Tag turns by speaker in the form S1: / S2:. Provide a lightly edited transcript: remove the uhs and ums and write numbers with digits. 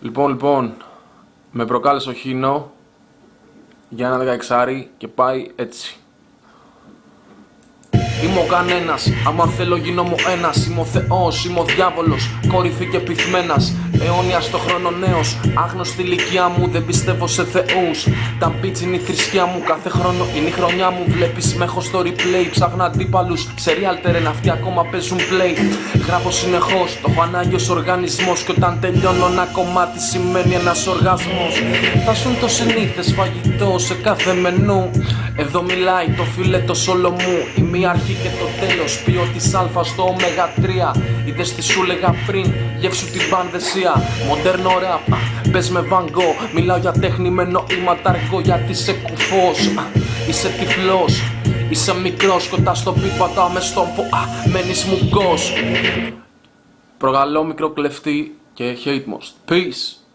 S1: Λοιπόν, με προκάλεσε ο Χίνο για ένα 16 και πάει έτσι. Είμαι ο κανένας, άμα θέλω γίνομαι ο ένας. Είμαι ο Θεός, είμαι ο διάβολος, κορυφή και πυθμένας. Αιώνια στο χρόνο νέος, άγνωστη ηλικία μου, δεν πιστεύω σε θεούς. Τα μπίτς είναι η θρησκεία μου, κάθε χρόνο είναι η χρονιά μου. Βλέπεις με έχω στο replay, ψάχνω αντίπαλους. Σε real terrain αυτοί ακόμα παίζουν play. Γράφω συνεχώς, το έχω ανάγκη ως οργανισμός. Και όταν τελειώνω ένα κομμάτι σημαίνει ένας οργασμός. Θα σουν το συνήθες φαγητό σε κάθε μενού. Εδώ μιλάει το φιλέτο σόλο μου. Η μία αρχή και το τέλος, ποιότης αλφα στο ωμέγα 3. Είδες τι σου λέγα πριν, γεύσου την πανδεσία. Μοντέρνο ραπ, πες με Van Gogh. Μιλάω για τέχνη με νοήματα αργό, γιατί είσαι κουφός. Είσαι τυφλός, είσαι μικρός, κοντά στο πίπατα με στόμφο, μένεις μουγκός. Προκαλώ μικρό κλεφτή και hate most. Peace.